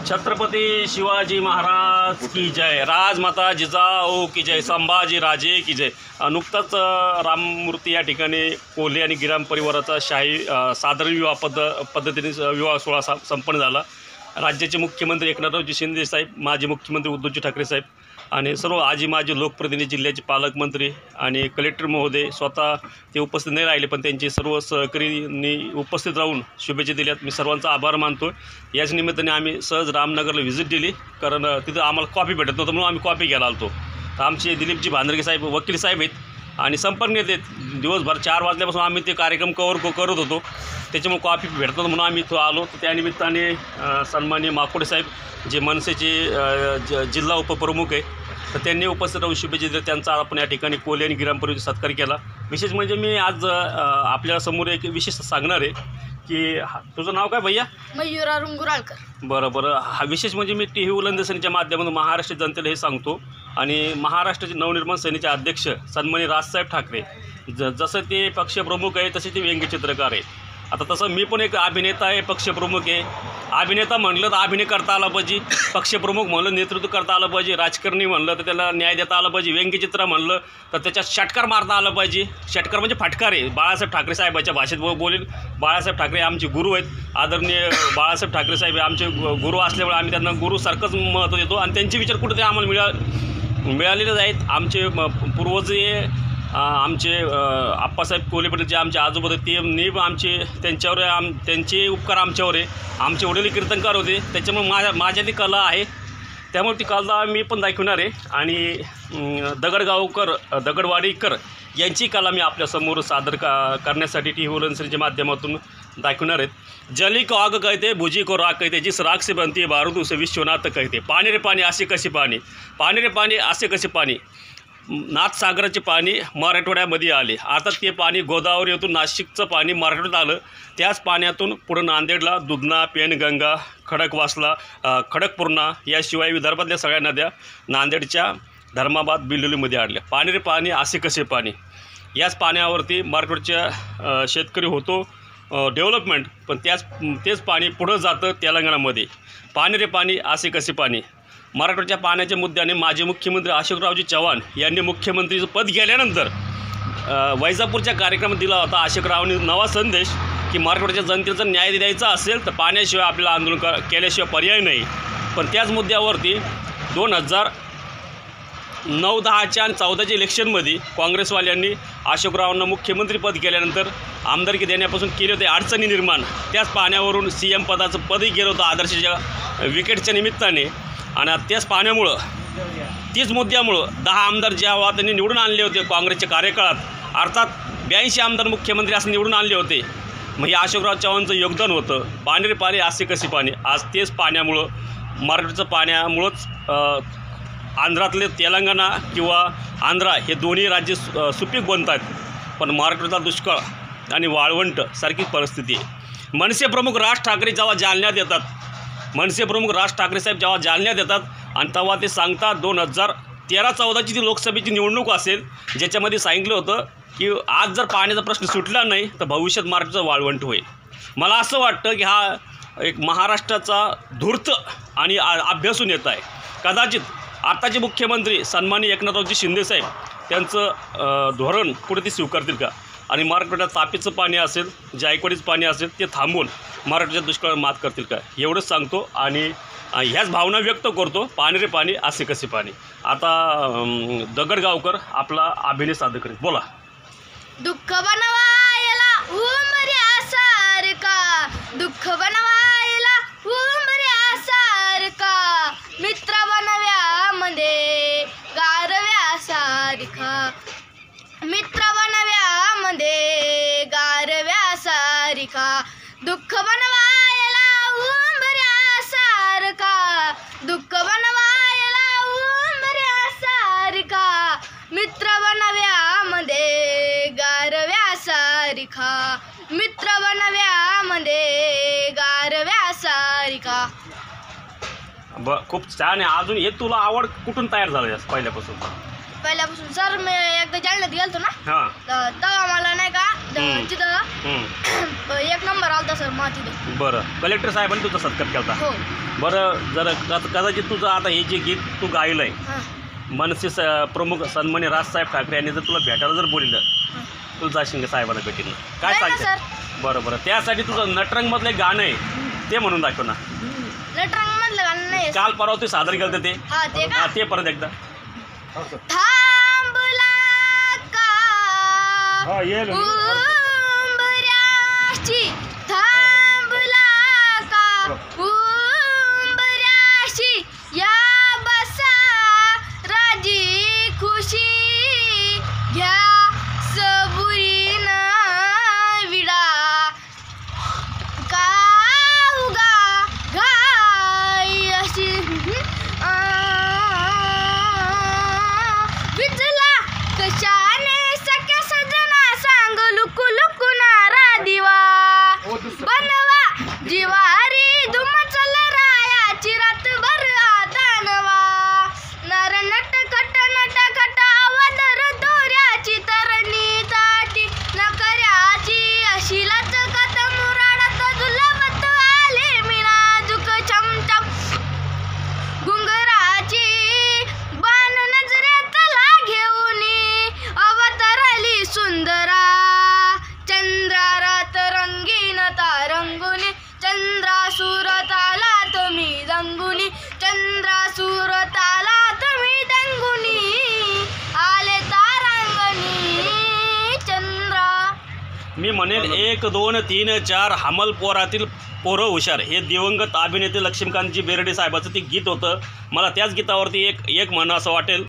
छत्रपती शिवाजी महाराज की जय, राजमाता जिजाऊ की जय, संभाजी राजे की जय। नुकताच राममूर्ती या ठिकाणी कोल्हे आणि गिराम परिवाराचा शाही साधारण विवाह पद्धतीने विवाह सोहळा संपन्न झाला। राज्याचे मुख्यमंत्री एकनाथरावजी शिंदे साहेब, माजी मुख्यमंत्री उद्धवजी ठाकरे साहेब आणि सर्व आजी माजी लोकप्रतिनिधी, जिल्ह्याचे पालकमंत्री आणि कलेक्टर महोदय स्वतः ते उपस्थित नाही राहिले, पण त्यांचे सर्व सहकारींनी उपस्थित राहून शुभेच्छा दिल्यात। मी सर्वांचा आभार मानतो। याच निमित्ताने आम्ही सहज रामनगरला व्हिजिट दिली, कारण तिथं आम्हाला कॉफी भेटत नव्हतं म्हणून आम्ही कॉफी घ्यायला आलतो। तर आमचे दिलीपजी भांदरगे साहेब वकील साहेब आहेत आणि संपर्क नेते दिवसभर 4 वाजल्यापासून आम्ही ते कार्यक्रम करत होतो, त्याच्यामुळे कॉफी भेटत नव्हतं म्हणून आम्ही इथं आलो। तर त्यानिमित्ताने सन्माननीय माकोडे साहेब जे मनसेचे जिल्हा उपप्रमुख आहे, तर त्यांनी उपस्थित राहून शुभेच्छा दिल्या। त्यांचा आपण या ठिकाणी कोल्हे आणि गिराम परिवाराचा सत्कार केला। विशेष म्हणजे मी आज आपल्यासमोर एक विशेष सांगणार आहे की तुझं नाव काय भैया? मयूर अरुण गुराळकर। बरं, हा विशेष म्हणजे मी टी व्ही उलंदसनीच्या माध्यमातून महाराष्ट्र जनतेला हे सांगतो आणि महाराष्ट्राचे नवनिर्माण सेनेचे अध्यक्ष सन्माननीय राजसाहेब ठाकरे जसं ते पक्षप्रमुख आहे तसे ते व्यंग्यचित्रकार आहे। आता तसं मी पण एक अभिनेता आहे, पक्षप्रमुख आहे। अभिनेता म्हणलं तर अभिनय करता आला पाहिजे, पक्षप्रमुख म्हणलं नेतृत्व करता आलं पाहिजे, राजकारणी म्हणलं तर त्याला न्याय देता आला पाहिजे, व्यंग्यचित्र म्हणलं तर त्याच्यात षटकार मारता आला पाहिजे। षटकार म्हणजे फटकार आहे। बाळासाहेब ठाकरे साहेबाच्या भाषेत बोलेल। बाळासाहेब ठाकरे आमचे गुरु आहेत, आदरणीय बाळासाहेब ठाकरे साहेब आमचे गुरु असल्यामुळे आम्ही त्यांना गुरुसारखंच महत्त्व देतो आणि त्यांचे विचार कुठेतरी आम्हाला मिळालेलेच आहेत। आमचे पूर्वज आमचे आप्पासाहेब कोल्हे पाटील जे आमचे आजोबा होते ते आमचे त्यांच्यावर त्यांचे उपकार आमच्यावर आहे। आमचे वडील कीर्तनकार होते, त्याच्यामुळे माझ्या ती कला आहे, त्यामुळे ती कला मी पण दाखवणार आहे आणि दगडवाडीकर यांची कला मी आपल्यासमोर सादर करण्यासाठी टी व्ही उलंदसनीच्या माध्यमातून दाखवणार आहेत। जली को आग कहते, भुजी को राग कहते, जिस राग से बनती है बारूद उसे विश्वनाथ कहते। पाणी रे पाणी असे कसे पाणी, पाणी रे पाणी असे कसे पाणी, नाथसागराचे पाणी मराठवाड्यामध्ये आले। आता ते पाणी गोदावरीतून नाशिकचं पाणी मराठवाड्यात आलं। त्याच पाण्यातून पुढं नांदेडला दुधना, पेनगंगा, खडकवासला, खडकपूर्णा याशिवाय विदर्भातल्या सगळ्या नद्या नांदेडच्या धर्माबाद बिलोलीमध्ये आडल्या। पाणी रे पाणी असे कसे पाणी, याच पाण्यावरती मराठवाड्याच्या शेतकरी होतो डेव्हलपमेंट, पण तेच पाणी पुढं जातं तेलंगणामध्ये। पाणी रे पाणी असे कसे पाणी, मराठवाड्याच्या पाण्याच्या मुद्द्याने माजी मुख्यमंत्री अशोकरावजी चव्हाण यांनी मुख्यमंत्रीचं पद गेल्यानंतर वैजापूरच्या कार्यक्रमात दिला होता अशोकरावांनी नवा संदेश की मराठवाड्याच्या जनतेचा न्याय द्यायचा असेल तर पाण्याशिवाय आपल्याला आंदोलन केल्याशिवाय पर्याय नाही। पण त्याच मुद्द्यावरती 2009, 10 आणि 14च्या इलेक्शनमध्ये काँग्रेसवाल्यांनी अशोकरावांना मुख्यमंत्रीपद केल्यानंतर आमदारकी देण्यापासून केले होते अडचणी निर्माण। त्याच पाण्यावरून CM पदाचं पदही गेलं होतं आदर्शच्या विकेटच्या निमित्ताने आणि त्याच पाण्यामुळं तीच मुद्द्यामुळं 10 आमदार जेव्हा त्यांनी निवडून आणले होते काँग्रेसच्या कार्यकाळात, अर्थात 82 आमदार मुख्यमंत्री असं निवडून आणले होते। मग हे अशोकराव चव्हाणांचं योगदान होतं। पाणी रे पाणी असे कसे पाणी, आज तेच पाण्यामुळं मराठवाड्याचं पाण्यामुळंच आंध्रातले तेलंगणा किंवा आंध्रा हे दोन्ही राज्य सुपीक बनत आहेत, पण मराठवाड्याचा दुष्काळ आणि वाळवंट सारखी परिस्थिती आहे। मनसे प्रमुख राज ठाकरे जेव्हा जालन्यात येतात, मनसे प्रमुख राज ठाकरे साहेब जेव्हा जालन्यात येतात आणि तेव्हा ते सांगतात 2013-14ची ती लोकसभेची निवडणूक असेल, ज्याच्यामध्ये सांगितलं होतं की आज जर पाण्याचा प्रश्न सुटला नाही तर भविष्यात मराठवाड्याचं वाळवंट होईल। मला असं वाटतं की हा एक महाराष्ट्राचा धूर्त आणि अभ्यासून येत आहे। कदाचित आताचे मुख्यमंत्री सन्माननीय एकनाथरावजी शिंदे साहेब त्यांचं धोरण कुठे ते स्वीकारतील का आणि मराठवाड्यात तापीचं पाणी असेल, जायकवाडीचं पाणी असेल ते थांबवून मराठवाड्याच्या दुष्काळावर मात करतील का, एवढंच सांगतो आणि ह्याच भावना व्यक्त करतो। पाणी रे पाणी असे कसे पाणी। आता दगडगावकर आपला अभिनय सादर करेल, बोला। दुःख बनवायला उमऱ्यासारखा, दुःख बनवायला उमऱ्यासारखा, मित्र बनव्यामध्ये गारव्यासारखा, मित्र बनव्यामध्ये गारव्यासारखा, दुःख बनवायला उमऱ्यासारखा, दुःख बनवायला उमऱ्यासारखा, मित्र बनव्यामध्ये गारव्यासारखा, मित्र बनव्यामध्ये गारव्यासारखा। खूप छान आहे। अजून हे तुला आवड कुठून तयार झालं पहिल्यापासून? सर मी एकदा जालन्यात गेलतो ना, तेव्हा मला नाही का तिथं हं. एक नंबर आलता सर मग तिथं. बरं, कलेक्टर साहेबांनी तुझा सत्कार केला होता. हो. बरं, जर कदाचित तुझं आता हे जे गीत तू गायलं आहे, हां मनसे प्रमुख सन्माननीय राजसाहेब ठाकरे यांनी जर तुला भेटायला जर बोललं, हां. तू जाशील का साहेबांना भेटीनं? काय नाही ना सांगते? बरं, त्यासाठी तुझं नटरंगमधलं एक गाणं आहे ते म्हणून दाखव ना. नटरंगमधलं गाणं नाही. काल परवा तू सादर केलं होतं ते. हा ते का? हा, ते परत एकदा. थांबला का हा, ये ना. उंबऱ्याशी थांबला का उंबऱ्याशी या बसा राजी खुशी घ्या सबुरीनं विडा का उगा घाई अशी विजला कशाने सख्या सजना सांग लुकू लुकू नारा दिवा बनवा जिवारी धुमचल रायाची रातभर आदानवा नर नट खट अवदर दोऱ्याची तरणी ताटी नकऱ्याची अशी लचकत मुराडात झुलवत आले मी नाजूक चमचम घुंगराची बाण नजरेतला घेऊनी अवतरली सुंदरा चंद्रारात रंगीन तारंगुनी चंद्रासूर तालात मी रंगुनी चंद्रासूर तालात मी रंगुनी आले तारांगणी चंद्रा. मी म्हणेन 1, 2, 3, 4 हमल पोरातील पोरं हुशार हे दिवंगत अभिनेते लक्ष्मीकांतजी बेर्डे साहेबाचं ते गीत होतं. मला त्याच गीतावरती एक म्हणणं असं वाटेल